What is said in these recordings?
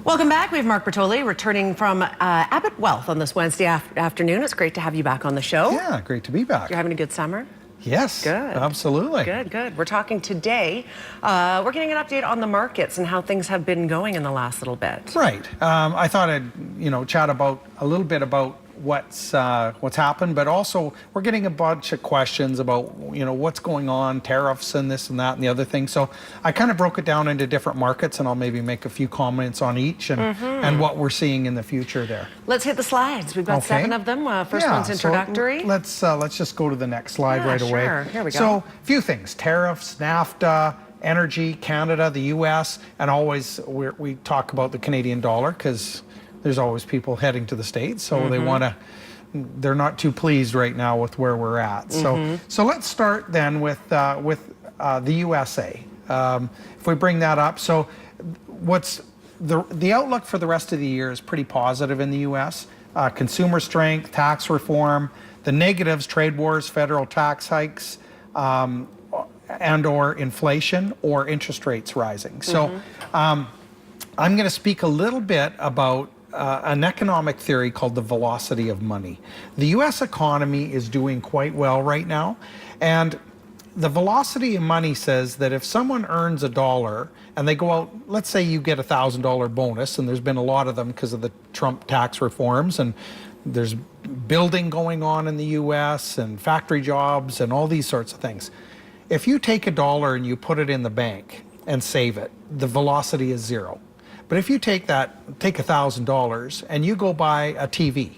Welcome back. We have Mark Bertoli returning from Abbott Wealth on this Wednesday afternoon. It's great to have you back on the show. Yeah, great to be back. You're having a good summer? Yes, good. Absolutely. Good. We're talking today. We're getting an update on the markets and how things have been going in the last little bit. Right. I thought I'd chat about a little bit about what's happened, but also we're getting a bunch of questions about what's going on, tariffs and this and that and the other thing. So I kind of broke it down into different markets, and I'll maybe make a few comments on each and what we're seeing in the future there. Let's hit the slides. We've got 7 of them. First one's introductory. So let's just go to the next slide right away. Sure. Here we go. So a few things: tariffs, NAFTA, energy, Canada, the U.S., and always we talk about the Canadian dollar because there's always people heading to the States, so they're not too pleased right now with where we're at. So let's start then with the USA. If we bring that up, so what's the outlook for the rest of the year is pretty positive in the U.S. Consumer strength, tax reform, the negatives, trade wars, federal tax hikes, and or inflation or interest rates rising. So I'm going to speak a little bit about an economic theory called the velocity of money. The U.S. economy is doing quite well right now, and the velocity of money says that if someone earns $1 and they go out, let's say you get a $1,000 bonus, and there's been a lot of them because of the Trump tax reforms, and there's building going on in the U.S. and factory jobs and all these sorts of things. If you take $1 and you put it in the bank and save it, the velocity is 0. But if you take $1,000 and you go buy a TV,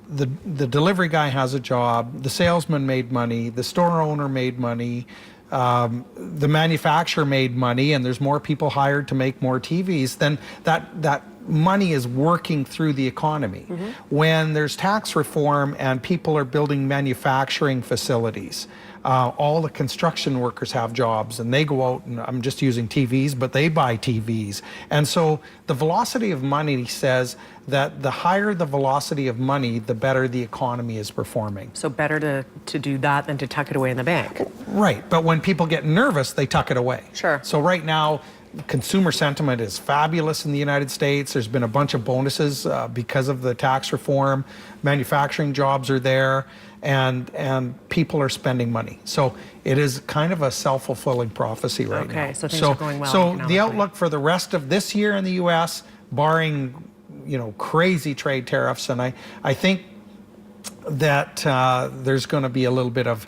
the delivery guy has a job, the salesman made money, the store owner made money, the manufacturer made money, and there's more people hired to make more TVs, then that money is working through the economy. When there's tax reform and people are building manufacturing facilities, all the construction workers have jobs, and they go out, and I'm just using TVs, but they buy TVs. And so the velocity of money says that the higher the velocity of money, the better the economy is performing. So better to do that than to tuck it away in the bank. Right, but when people get nervous, they tuck it away. Sure. So right now, consumer sentiment is fabulous in the United States. There's been a bunch of bonuses because of the tax reform. Manufacturing jobs are there, and people are spending money. So it is kind of a self-fulfilling prophecy right now. Okay, so things are going well. So the outlook for the rest of this year in the U.S., barring crazy trade tariffs, and I think that there's going to be a little bit of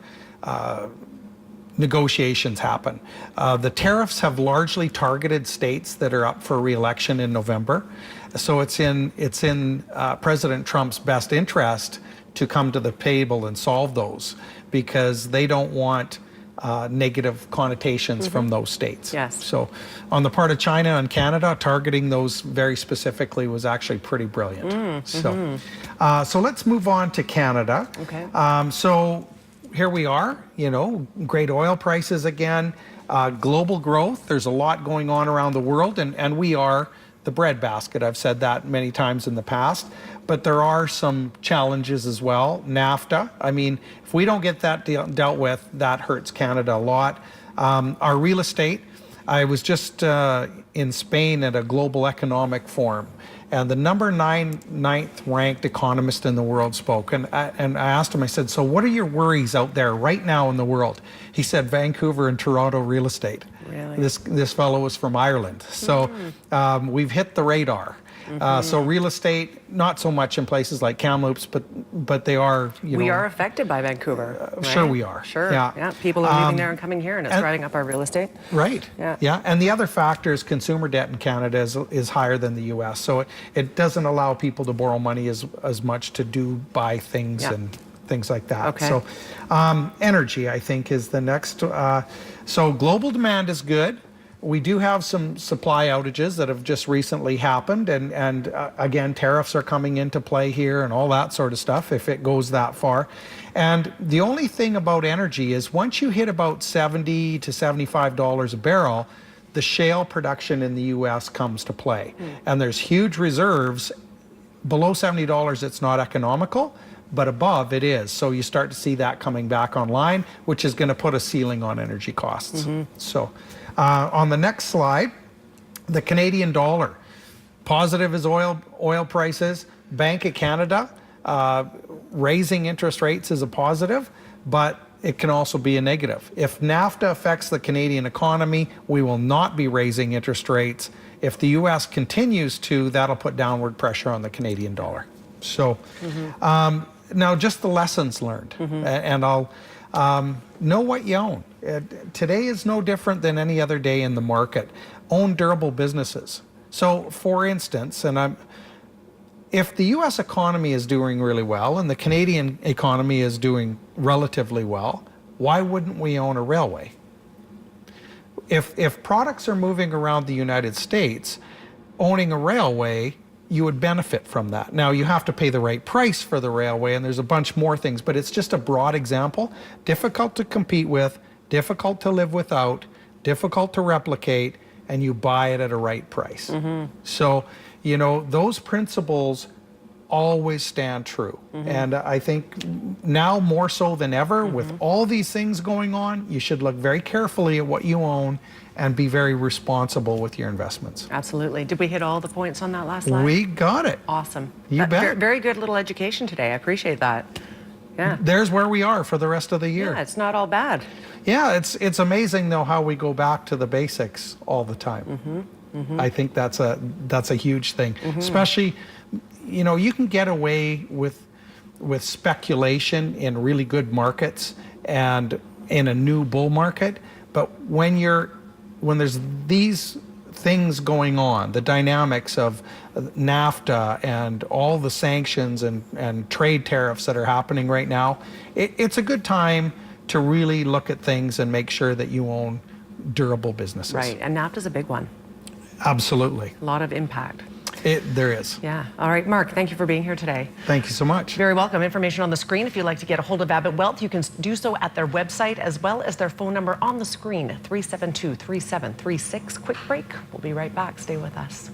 negotiations happen. The tariffs have largely targeted states that are up for re-election in November. So it's in President Trump's best interest to come to the table and solve those, because they don't want negative connotations from those states. Yes. So on the part of China and Canada, targeting those very specifically was actually pretty brilliant. So let's move on to Canada. Okay. So here we are, great oil prices again, global growth. There's a lot going on around the world, and we are the breadbasket. I've said that many times in the past, but there are some challenges as well. NAFTA, I mean, if we don't get that dealt with, that hurts Canada a lot. Our real estate, I was just in Spain at a global economic forum, and the number 9th ranked economist in the world spoke. And I asked him, I said, so what are your worries out there right now in the world? He said, Vancouver and Toronto real estate. Really? This fellow was from Ireland. So we've hit the radar. So real estate, not so much in places like Kamloops, but they are, We are affected by Vancouver, right? Sure we are. Sure, yeah. People are leaving there and coming here, and it's driving up our real estate. Right, yeah. And the other factor is consumer debt in Canada is higher than the U.S., so it doesn't allow people to borrow money as much to buy things and things like that. Okay. So energy, I think, is the next. So global demand is good. We do have some supply outages that have just recently happened, and again, tariffs are coming into play here and all that sort of stuff if it goes that far. And the only thing about energy is once you hit about $70 to $75 a barrel, the shale production in the U.S. comes to play. And there's huge reserves. Below $70, it's not economical, but above it is. So you start to see that coming back online, which is going to put a ceiling on energy costs. So on the next slide, the Canadian dollar. Positive is oil prices. Bank of Canada raising interest rates is a positive, but it can also be a negative. If NAFTA affects the Canadian economy, we will not be raising interest rates. If the U.S. continues to, that'll put downward pressure on the Canadian dollar. So now just the lessons learned, and I'll know what you own. Today is no different than any other day in the market. Own durable businesses. So for instance, if the U.S. economy is doing really well and the Canadian economy is doing relatively well, why wouldn't we own a railway? If products are moving around the United States, owning a railway, you would benefit from that. Now, you have to pay the right price for the railway, and there's a bunch more things, but it's just a broad example. Difficult to compete with, difficult to live without, difficult to replicate, and you buy it at a right price. So, you know, those principles always stand true. And I think now more so than ever, with all these things going on, you should look very carefully at what you own and be very responsible with your investments. Absolutely. Did we hit all the points on that last slide? We got it. Awesome. You bet. Very good little education today. I appreciate that. Yeah. There's where we are for the rest of the year. Yeah, it's not all bad. Yeah, it's amazing though how we go back to the basics all the time. I think that's a huge thing. Especially, you know, you can get away with speculation in really good markets and in a new bull market, but when there's these things going on, the dynamics of NAFTA and all the sanctions and trade tariffs that are happening right now, it's a good time to really look at things and make sure that you own durable businesses. Right, and NAFTA's a big one. Absolutely. A lot of impact. There is. Yeah. All right, Mark, thank you for being here today. Thank you so much. Very welcome. Information on the screen. If you'd like to get a hold of Abbott Wealth, you can do so at their website as well as their phone number on the screen, 372-3736. Quick break. We'll be right back. Stay with us.